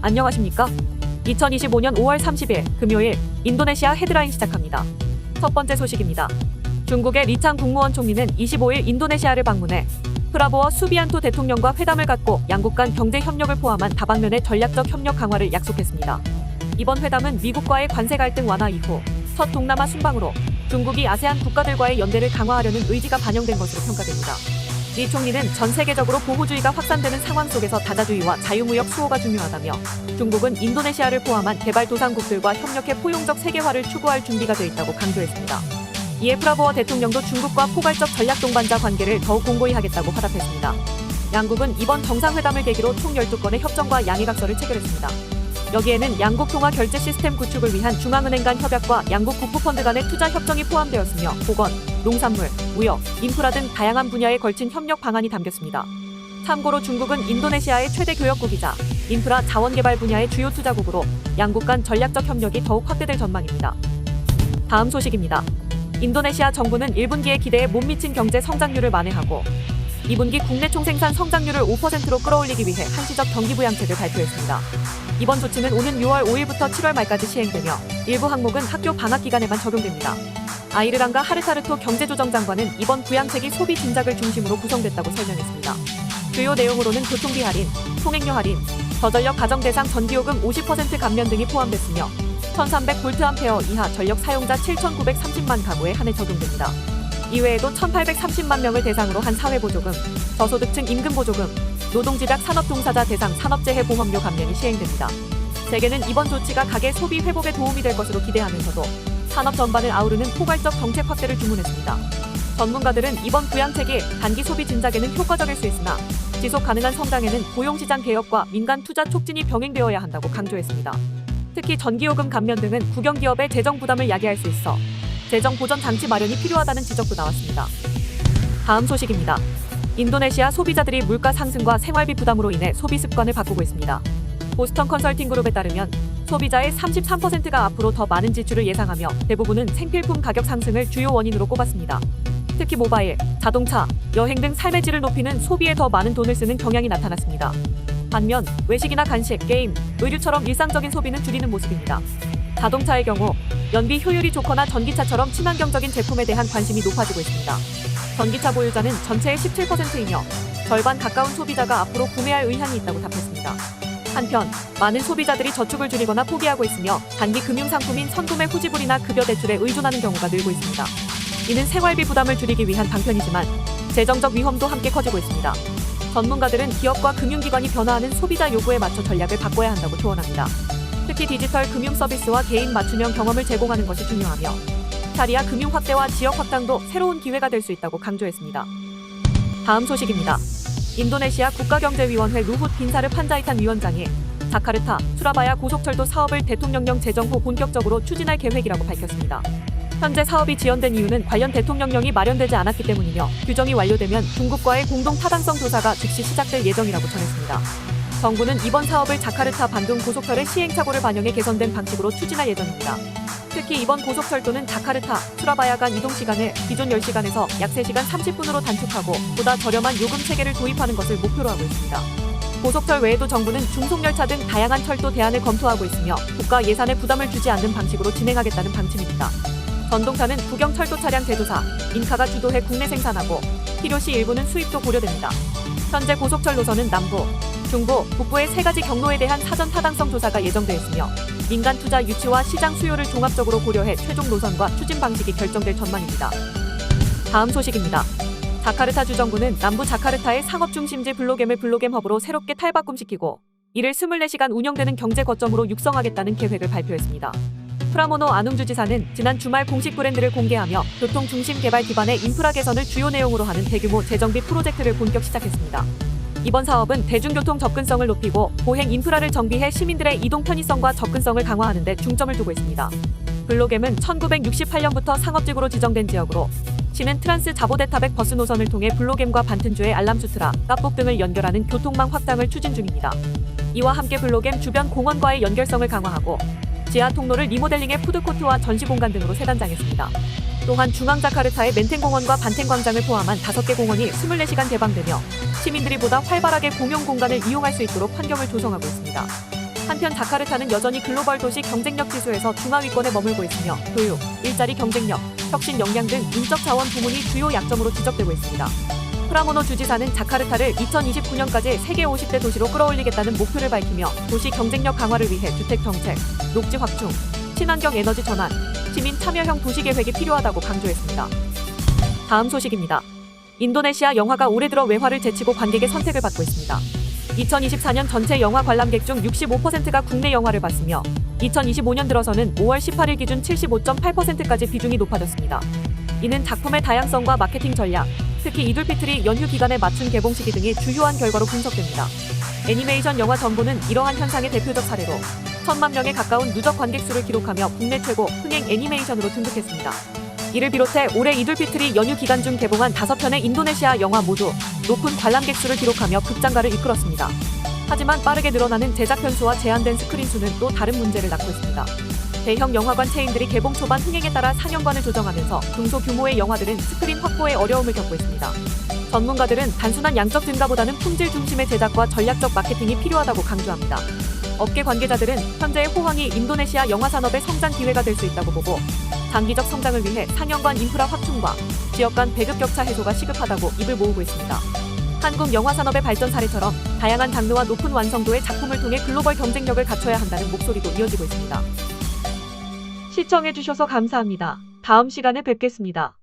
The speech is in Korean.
안녕하십니까? 2025년 5월 30일 금요일 인도네시아 헤드라인 시작합니다. 첫 번째 소식입니다. 중국의 리창 국무원 총리는 25일 인도네시아를 방문해 프라보워 수비안토 대통령과 회담을 갖고 양국 간 경제 협력을 포함한 다방면의 전략적 협력 강화를 약속했습니다. 이번 회담은 미국과의 관세 갈등 완화 이후 첫 동남아 순방으로 중국이 아세안 국가들과의 연대를 강화하려는 의지가 반영된 것으로 평가됩니다. 리 총리는 전 세계적으로 보호주의가 확산되는 상황 속에서 다자주의와 자유무역 수호가 중요하다며 중국은 인도네시아를 포함한 개발도상국들과 협력해 포용적 세계화를 추구할 준비가 돼 있다고 강조했습니다. 이에 프라보워 대통령도 중국과 포괄적 전략 동반자 관계를 더욱 공고히 하겠다고 화답했습니다. 양국은 이번 정상회담을 계기로 총 12건의 협정과 양해각서를 체결했습니다. 여기에는 양국 통화 결제 시스템 구축을 위한 중앙은행 간 협약과 양국 국부펀드 간의 투자 협정이 포함되었으며 보건, 농산물, 무역, 인프라 등 다양한 분야에 걸친 협력 방안이 담겼습니다. 참고로 중국은 인도네시아의 최대 교역국이자 인프라 자원개발 분야의 주요 투자국으로 양국 간 전략적 협력이 더욱 확대될 전망입니다. 다음 소식입니다. 인도네시아 정부는 1분기에 기대에 못 미친 경제 성장률을 만회하고 2분기 국내 총생산 성장률을 5%로 끌어올리기 위해 한시적 경기부양책을 발표했습니다. 이번 조치는 오는 6월 5일부터 7월 말까지 시행되며 일부 항목은 학교 방학 기간에만 적용됩니다. 아이르랑가 하르타르토 경제조정장관은 이번 부양책이 소비 진작을 중심으로 구성됐다고 설명했습니다. 주요 내용으로는 교통비 할인, 통행료 할인, 저전력 가정 대상 전기요금 50% 감면 등이 포함됐으며 1300V 이하 전력 사용자 7930만 가구에 한해 적용됩니다. 이외에도 1830만 명을 대상으로 한 사회보조금, 저소득층 임금보조금, 노동집약 산업종사자 대상 산업재해 보험료 감면이 시행됩니다. 재계는 이번 조치가 가계 소비 회복에 도움이 될 것으로 기대하면서도 산업 전반을 아우르는 포괄적 정책 확대를 주문했습니다. 전문가들은 이번 부양책이 단기 소비 진작에는 효과적일 수 있으나 지속 가능한 성장에는 고용시장 개혁과 민간 투자 촉진이 병행되어야 한다고 강조했습니다. 특히 전기요금 감면 등은 국영기업의 재정 부담을 야기할 수 있어 재정 보전 장치 마련이 필요하다는 지적도 나왔습니다. 다음 소식입니다. 인도네시아 소비자들이 물가 상승과 생활비 부담으로 인해 소비 습관을 바꾸고 있습니다. 보스턴 컨설팅 그룹에 따르면 소비자의 33%가 앞으로 더 많은 지출을 예상하며 대부분은 생필품 가격 상승을 주요 원인으로 꼽았습니다. 특히 모바일, 자동차, 여행 등 삶의 질을 높이는 소비에 더 많은 돈을 쓰는 경향이 나타났습니다. 반면 외식이나 간식, 게임, 의류처럼 일상적인 소비는 줄이는 모습입니다. 자동차의 경우 연비 효율이 좋거나 전기차처럼 친환경적인 제품에 대한 관심이 높아지고 있습니다. 전기차 보유자는 전체의 17%이며 절반 가까운 소비자가 앞으로 구매할 의향이 있다고 답했습니다. 한편 많은 소비자들이 저축을 줄이거나 포기하고 있으며 단기 금융상품인 선구매 후지불이나 급여 대출에 의존하는 경우가 늘고 있습니다. 이는 생활비 부담을 줄이기 위한 방편이지만 재정적 위험도 함께 커지고 있습니다. 전문가들은 기업과 금융기관이 변화하는 소비자 요구에 맞춰 전략을 바꿔야 한다고 조언합니다. 특히 디지털 금융 서비스와 개인 맞춤형 경험을 제공하는 것이 중요하며 자리아 금융 확대와 지역 확장도 새로운 기회가 될 수 있다고 강조했습니다. 다음 소식입니다. 인도네시아 국가경제위원회 루훗 빈사르 판자이탄 위원장이 자카르타, 수라바야 고속철도 사업을 대통령령 제정 후 본격적으로 추진할 계획이라고 밝혔습니다. 현재 사업이 지연된 이유는 관련 대통령령이 마련되지 않았기 때문이며 규정이 완료되면 중국과의 공동 타당성 조사가 즉시 시작될 예정이라고 전했습니다. 정부는 이번 사업을 자카르타 반둥 고속철의 시행착오를 반영해 개선된 방식으로 추진할 예정입니다. 특히 이번 고속철도는 자카르타, 수라바야 간 이동시간을 기존 10시간에서 약 3시간 30분으로 단축하고 보다 저렴한 요금 체계를 도입하는 것을 목표로 하고 있습니다. 고속철 외에도 정부는 중속열차 등 다양한 철도 대안을 검토하고 있으며 국가 예산에 부담을 주지 않는 방식으로 진행하겠다는 방침입니다. 전동차는 국영철도 차량 제조사, 인카가 주도해 국내 생산하고 필요시 일부는 수입도 고려됩니다. 현재 고속철 노선은 남부, 중부, 북부의 3가지 경로에 대한 사전 타당성 조사가 예정돼 있으며 민간 투자 유치와 시장 수요를 종합적으로 고려해 최종 노선과 추진 방식이 결정될 전망입니다. 다음 소식입니다. 자카르타 주정부는 남부 자카르타의 상업중심지 블로겜을 블로겜 허브로 새롭게 탈바꿈시키고 이를 24시간 운영되는 경제 거점으로 육성하겠다는 계획을 발표했습니다. 프라모노 아눔주 지사는 지난 주말 공식 브랜드를 공개하며 교통 중심 개발 기반의 인프라 개선을 주요 내용으로 하는 대규모 재정비 프로젝트를 본격 시작했습니다. 이번 사업은 대중교통 접근성을 높이고 보행 인프라를 정비해 시민들의 이동 편의성과 접근성을 강화하는 데 중점을 두고 있습니다. 블로겜은 1968년부터 상업지구로 지정된 지역으로 시는 트란스 자보데타백 버스 노선을 통해 블로겜과 반튼주의 알람수트라, 까뽁 등을 연결하는 교통망 확장을 추진 중입니다. 이와 함께 블로겜 주변 공원과의 연결성을 강화하고 지하 통로를 리모델링해 푸드코트와 전시공간 등으로 세단장했습니다. 또한 중앙자카르타의 멘탱공원과 반탱광장을 포함한 5개 공원이 24시간 개방되며 시민들이 보다 활발하게 공용 공간을 이용할 수 있도록 환경을 조성하고 있습니다. 한편 자카르타는 여전히 글로벌 도시 경쟁력 지수에서 중하위권에 머물고 있으며 교육, 일자리 경쟁력, 혁신 역량 등 인적 자원 부문이 주요 약점으로 지적되고 있습니다. 프라모노 주지사는 자카르타를 2029년까지 세계 50대 도시로 끌어올리겠다는 목표를 밝히며 도시 경쟁력 강화를 위해 주택 정책, 녹지 확충, 친환경 에너지 전환, 시민 참여형 도시 계획이 필요하다고 강조했습니다. 다음 소식입니다. 인도네시아 영화가 올해 들어 외화를 제치고 관객의 선택을 받고 있습니다. 2024년 전체 영화 관람객 중 65%가 국내 영화를 봤으며 2025년 들어서는 5월 18일 기준 75.8%까지 비중이 높아졌습니다. 이는 작품의 다양성과 마케팅 전략, 특히 이둘피트리 연휴 기간에 맞춘 개봉 시기 등이 주요한 결과로 분석됩니다. 애니메이션 영화 전부는 이러한 현상의 대표적 사례로 1,000만 명에 가까운 누적 관객 수를 기록하며 국내 최고 흥행 애니메이션으로 등극했습니다. 이를 비롯해 올해 이둘피트리 연휴 기간 중 개봉한 5편의 인도네시아 영화 모두 높은 관람객 수를 기록하며 극장가를 이끌었습니다. 하지만 빠르게 늘어나는 제작 편수와 제한된 스크린 수는 또 다른 문제를 낳고 있습니다. 대형 영화관 체인들이 개봉 초반 흥행에 따라 상영관을 조정하면서 중소규모의 영화들은 스크린 확보에 어려움을 겪고 있습니다. 전문가들은 단순한 양적 증가보다는 품질 중심의 제작과 전략적 마케팅이 필요하다고 강조합니다. 업계 관계자들은 현재의 호황이 인도네시아 영화 산업의 성장 기회가 될 수 있다고 보고 장기적 성장을 위해 상영관 인프라 확충과 지역 간 배급 격차 해소가 시급하다고 입을 모으고 있습니다. 한국 영화 산업의 발전 사례처럼 다양한 장르와 높은 완성도의 작품을 통해 글로벌 경쟁력을 갖춰야 한다는 목소리도 이어지고 있습니다. 시청해주셔서 감사합니다. 다음 시간에 뵙겠습니다.